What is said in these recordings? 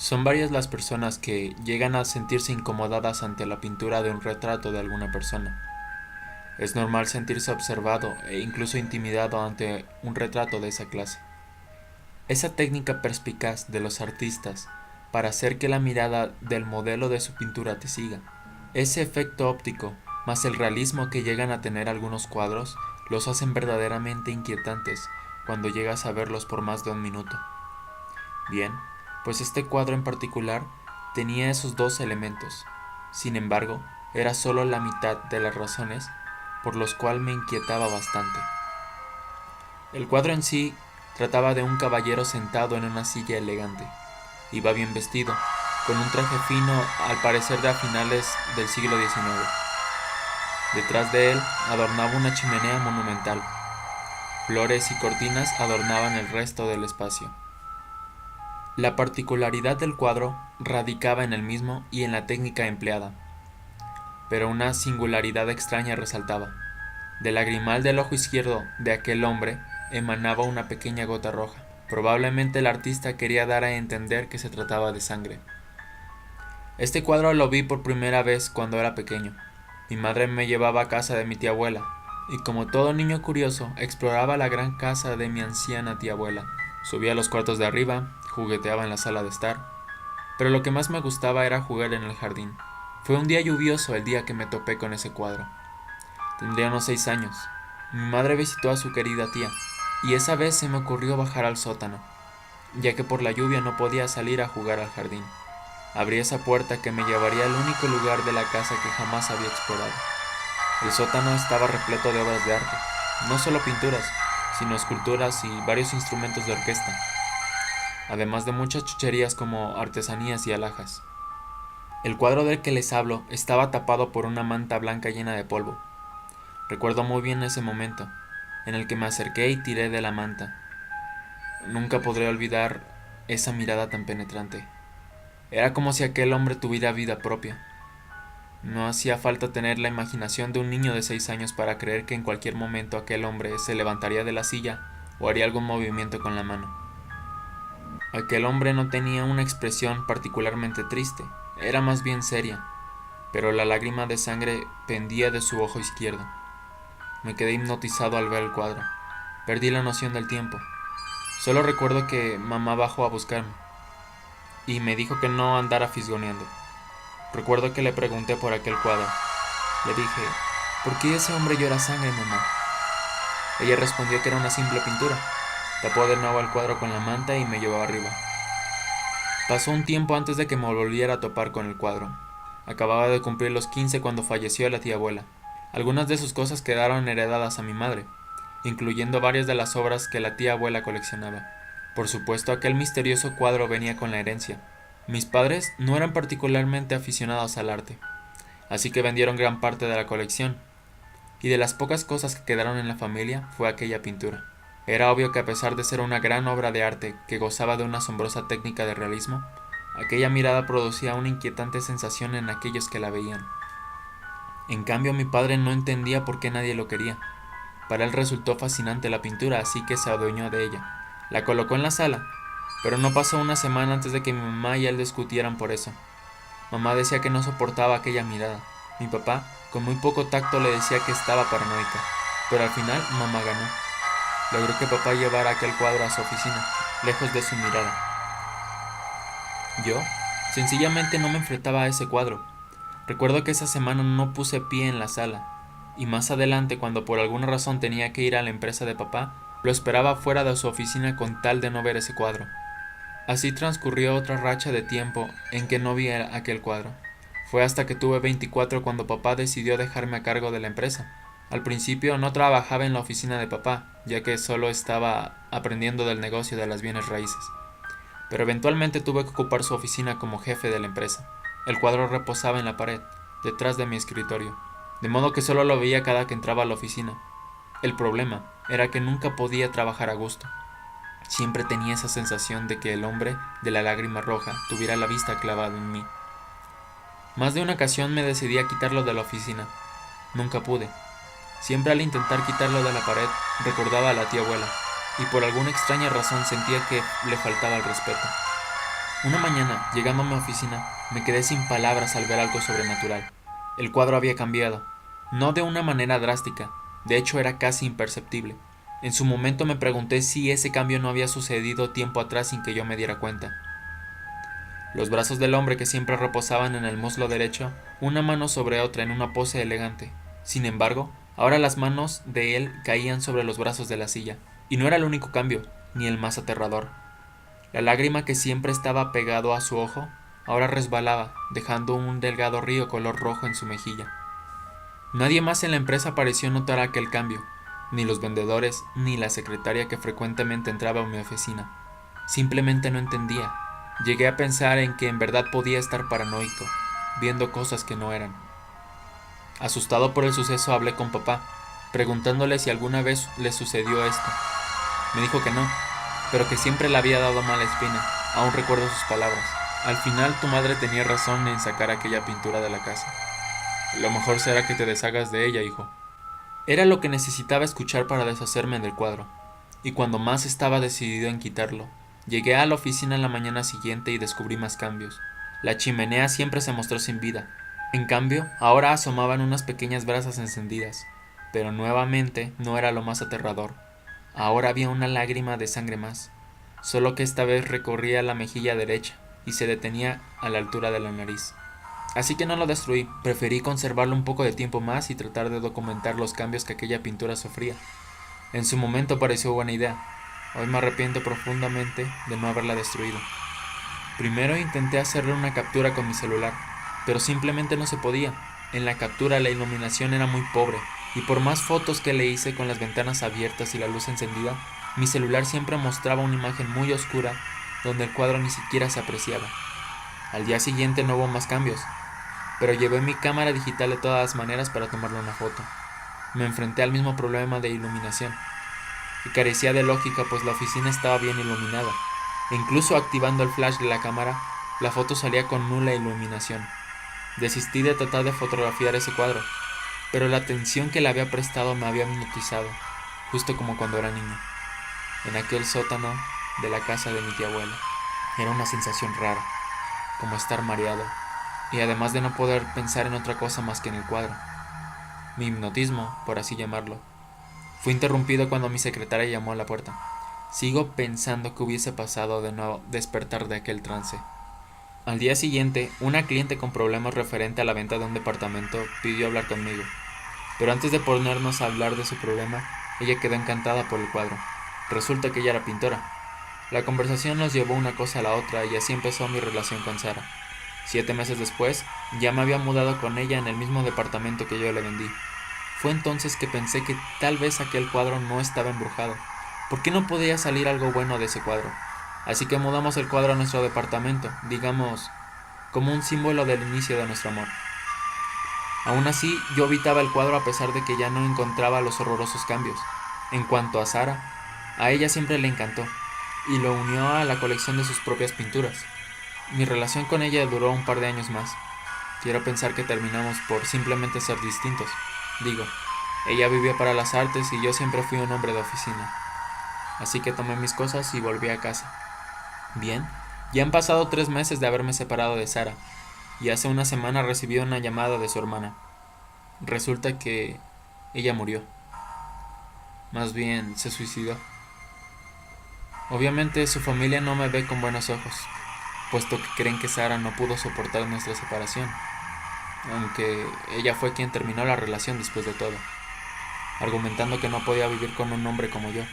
Son varias las personas que llegan a sentirse incomodadas ante la pintura de un retrato de alguna persona. Es normal sentirse observado e incluso intimidado ante un retrato de esa clase. Esa técnica perspicaz de los artistas para hacer que la mirada del modelo de su pintura te siga. Ese efecto óptico, más el realismo que llegan a tener algunos cuadros, los hacen verdaderamente inquietantes cuando llegas a verlos por más de un minuto. Bien, pues este cuadro en particular tenía esos dos elementos. Sin embargo, era solo la mitad de las razones por los cuales me inquietaba bastante. El cuadro en sí trataba de un caballero sentado en una silla elegante. Iba bien vestido, con un traje fino al parecer de a finales del siglo XIX. Detrás de él adornaba una chimenea monumental. Flores y cortinas adornaban el resto del espacio. La particularidad del cuadro radicaba en el mismo y en la técnica empleada, pero una singularidad extraña resaltaba. Del lagrimal del ojo izquierdo de aquel hombre emanaba una pequeña gota roja. Probablemente el artista quería dar a entender que se trataba de sangre. Este cuadro lo vi por primera vez cuando era pequeño. Mi madre me llevaba a casa de mi tía abuela, y como todo niño curioso, exploraba la gran casa de mi anciana tía abuela. Subía a los cuartos de arriba, jugueteaba en la sala de estar, pero lo que más me gustaba era jugar en el jardín. Fue un día lluvioso el día que me topé con ese cuadro. Tendría unos 6 años. Mi madre visitó a su querida tía, y esa vez se me ocurrió bajar al sótano, ya que por la lluvia no podía salir a jugar al jardín. Abrí esa puerta que me llevaría al único lugar de la casa que jamás había explorado. El sótano estaba repleto de obras de arte, no solo pinturas, sino esculturas y varios instrumentos de orquesta, además de muchas chucherías como artesanías y alhajas. El cuadro del que les hablo estaba tapado por una manta blanca llena de polvo. Recuerdo muy bien ese momento, en el que me acerqué y tiré de la manta. Nunca podré olvidar esa mirada tan penetrante. Era como si aquel hombre tuviera vida propia. No hacía falta tener la imaginación de un niño de 6 años para creer que en cualquier momento aquel hombre se levantaría de la silla o haría algún movimiento con la mano. Aquel hombre no tenía una expresión particularmente triste, era más bien seria, pero la lágrima de sangre pendía de su ojo izquierdo. Me quedé hipnotizado al ver el cuadro. Perdí la noción del tiempo. Solo recuerdo que mamá bajó a buscarme y me dijo que no andara fisgoneando. Recuerdo que le pregunté por aquel cuadro. Le dije, ¿por qué ese hombre llora sangre, mamá? Ella respondió que era una simple pintura. Tapó de nuevo el cuadro con la manta y me llevó arriba. Pasó un tiempo antes de que me volviera a topar con el cuadro. Acababa de cumplir los 15 cuando falleció la tía abuela. Algunas de sus cosas quedaron heredadas a mi madre, incluyendo varias de las obras que la tía abuela coleccionaba. Por supuesto, aquel misterioso cuadro venía con la herencia. Mis padres no eran particularmente aficionados al arte, así que vendieron gran parte de la colección, y de las pocas cosas que quedaron en la familia fue aquella pintura. Era obvio que a pesar de ser una gran obra de arte que gozaba de una asombrosa técnica de realismo, aquella mirada producía una inquietante sensación en aquellos que la veían. En cambio, mi padre no entendía por qué nadie lo quería. Para él resultó fascinante la pintura, así que se adueñó de ella. La colocó en la sala, pero no pasó una semana antes de que mi mamá y él discutieran por eso. Mamá decía que no soportaba aquella mirada. Mi papá, con muy poco tacto, le decía que estaba paranoica, pero al final mamá ganó. Logró que papá llevara aquel cuadro a su oficina, lejos de su mirada. Yo, sencillamente no me enfrentaba a ese cuadro. Recuerdo que esa semana no puse pie en la sala, y más adelante, cuando por alguna razón tenía que ir a la empresa de papá, lo esperaba fuera de su oficina con tal de no ver ese cuadro. Así transcurrió otra racha de tiempo en que no vi aquel cuadro. Fue hasta que tuve 24 cuando papá decidió dejarme a cargo de la empresa. Al principio no trabajaba en la oficina de papá, ya que solo estaba aprendiendo del negocio de las bienes raíces. Pero eventualmente tuve que ocupar su oficina como jefe de la empresa. El cuadro reposaba en la pared, detrás de mi escritorio, de modo que solo lo veía cada que entraba a la oficina. El problema era que nunca podía trabajar a gusto. Siempre tenía esa sensación de que el hombre de la lágrima roja tuviera la vista clavada en mí. Más de una ocasión me decidí a quitarlo de la oficina. Nunca pude. Siempre al intentar quitarlo de la pared recordaba a la tía abuela, y por alguna extraña razón sentía que le faltaba el respeto. Una mañana, llegando a mi oficina, me quedé sin palabras al ver algo sobrenatural. El cuadro había cambiado, no de una manera drástica, de hecho era casi imperceptible. En su momento me pregunté si ese cambio no había sucedido tiempo atrás sin que yo me diera cuenta. Los brazos del hombre que siempre reposaban en el muslo derecho, una mano sobre otra en una pose elegante. Sin embargo, ahora las manos de él caían sobre los brazos de la silla, y no era el único cambio, ni el más aterrador. La lágrima que siempre estaba pegado a su ojo, ahora resbalaba, dejando un delgado río color rojo en su mejilla. Nadie más en la empresa pareció notar aquel cambio, ni los vendedores, ni la secretaria que frecuentemente entraba a mi oficina. Simplemente no entendía. Llegué a pensar en que en verdad podía estar paranoico, viendo cosas que no eran. Asustado por el suceso hablé con papá, preguntándole si alguna vez le sucedió esto. Me dijo que no, pero que siempre le había dado mala espina. Aún recuerdo sus palabras. Al final tu madre tenía razón en sacar aquella pintura de la casa. Lo mejor será que te deshagas de ella, hijo. Era lo que necesitaba escuchar para deshacerme del cuadro, y cuando más estaba decidido en quitarlo, llegué a la oficina en la mañana siguiente y descubrí más cambios. La chimenea siempre se mostró sin vida. En cambio, ahora asomaban unas pequeñas brasas encendidas. Pero nuevamente no era lo más aterrador. Ahora había una lágrima de sangre más, solo que esta vez recorría la mejilla derecha y se detenía a la altura de la nariz. Así que no lo destruí, preferí conservarlo un poco de tiempo más y tratar de documentar los cambios que aquella pintura sufría. En su momento pareció buena idea. Hoy me arrepiento profundamente de no haberla destruido. Primero intenté hacerle una captura con mi celular, pero simplemente no se podía. En la captura la iluminación era muy pobre, y por más fotos que le hice con las ventanas abiertas y la luz encendida, mi celular siempre mostraba una imagen muy oscura donde el cuadro ni siquiera se apreciaba. Al día siguiente no hubo más cambios, pero llevé mi cámara digital de todas maneras para tomarle una foto. Me enfrenté al mismo problema de iluminación, y carecía de lógica pues la oficina estaba bien iluminada, e incluso activando el flash de la cámara, la foto salía con nula iluminación. Desistí de tratar de fotografiar ese cuadro, pero la atención que le había prestado me había hipnotizado, justo como cuando era niño, en aquel sótano de la casa de mi tía abuela. Era una sensación rara, como estar mareado, y además de no poder pensar en otra cosa más que en el cuadro. Mi hipnotismo, por así llamarlo, fue interrumpido cuando mi secretaria llamó a la puerta. Sigo pensando que hubiese pasado de no despertar de aquel trance. Al día siguiente, una cliente con problemas referente a la venta de un departamento pidió hablar conmigo, pero antes de ponernos a hablar de su problema, ella quedó encantada por el cuadro. Resulta que ella era pintora. La conversación nos llevó una cosa a la otra y así empezó mi relación con Sara. 7 meses después, ya me había mudado con ella en el mismo departamento que yo le vendí. Fue entonces que pensé que tal vez aquel cuadro no estaba embrujado. ¿Por qué no podía salir algo bueno de ese cuadro? Así que mudamos el cuadro a nuestro departamento, digamos, como un símbolo del inicio de nuestro amor. Aún así, yo evitaba el cuadro a pesar de que ya no encontraba los horrorosos cambios. En cuanto a Sara, a ella siempre le encantó, y lo unió a la colección de sus propias pinturas. Mi relación con ella duró un par de años más. Quiero pensar que terminamos por simplemente ser distintos. Digo, ella vivió para las artes y yo siempre fui un hombre de oficina. Así que tomé mis cosas y volví a casa. Bien, ya han pasado 3 meses de haberme separado de Sara, y hace una semana recibí una llamada de su hermana. Resulta que ella murió. Más bien, se suicidó. Obviamente su familia no me ve con buenos ojos, puesto que creen que Sara no pudo soportar nuestra separación, aunque ella fue quien terminó la relación después de todo, argumentando que no podía vivir con un hombre como yo.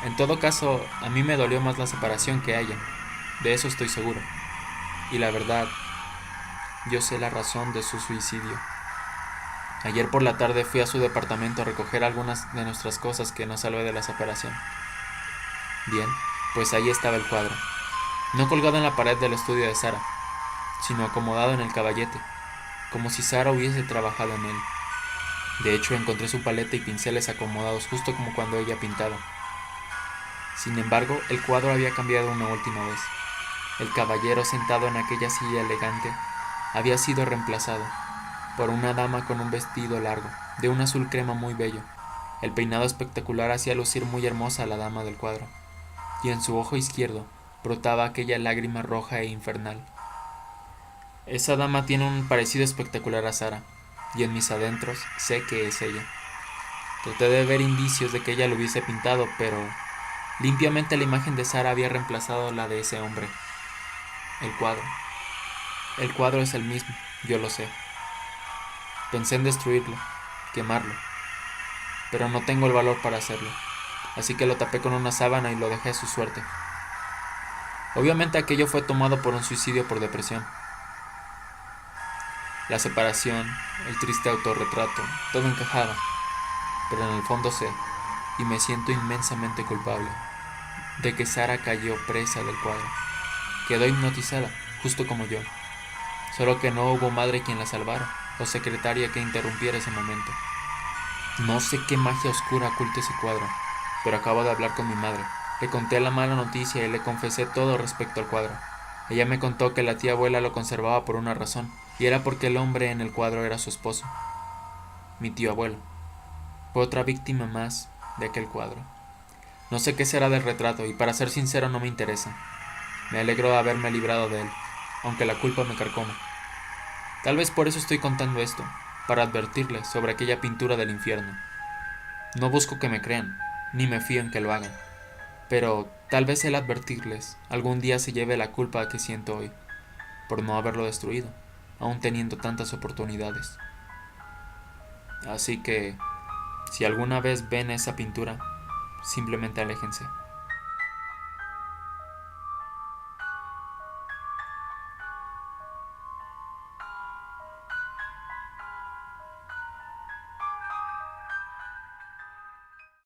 En todo caso, a mí me dolió más la separación que a ella, de eso estoy seguro. Y la verdad, yo sé la razón de su suicidio. Ayer por la tarde fui a su departamento a recoger algunas de nuestras cosas que nos salvé de la separación. Bien, pues ahí estaba el cuadro, no colgado en la pared del estudio de Sara, sino acomodado en el caballete, como si Sara hubiese trabajado en él. De hecho, encontré su paleta y pinceles acomodados justo como cuando ella pintaba. Sin embargo, el cuadro había cambiado una última vez. El caballero sentado en aquella silla elegante había sido reemplazado por una dama con un vestido largo, de un azul crema muy bello. El peinado espectacular hacía lucir muy hermosa a la dama del cuadro, y en su ojo izquierdo brotaba aquella lágrima roja e infernal. Esa dama tiene un parecido espectacular a Sara, y en mis adentros sé que es ella. Traté de ver indicios de que ella lo hubiese pintado, pero limpiamente la imagen de Sara había reemplazado la de ese hombre. El cuadro. El cuadro es el mismo, yo lo sé. Pensé en destruirlo, quemarlo, pero no tengo el valor para hacerlo, así que lo tapé con una sábana y lo dejé a su suerte. Obviamente aquello fue tomado por un suicidio por depresión. La separación, el triste autorretrato, todo encajaba, pero en el fondo sé, y me siento inmensamente culpable, de que Sara cayó presa del cuadro. Quedó hipnotizada, justo como yo, solo que no hubo madre quien la salvara, o secretaria que interrumpiera ese momento. No sé qué magia oscura oculta ese cuadro, pero acabo de hablar con mi madre. Le conté la mala noticia y le confesé todo respecto al cuadro. Ella me contó que la tía abuela lo conservaba por una razón, y era porque el hombre en el cuadro era su esposo, mi tío abuelo. Fue otra víctima más de aquel cuadro. No sé qué será del retrato, y para ser sincero no me interesa. Me alegro de haberme librado de él, aunque la culpa me carcoma. Tal vez por eso estoy contando esto, para advertirles sobre aquella pintura del infierno. No busco que me crean, ni me fío en que lo hagan, pero tal vez el advertirles algún día se lleve la culpa que siento hoy, por no haberlo destruido, aún teniendo tantas oportunidades. Así que, si alguna vez ven esa pintura, simplemente aléjense.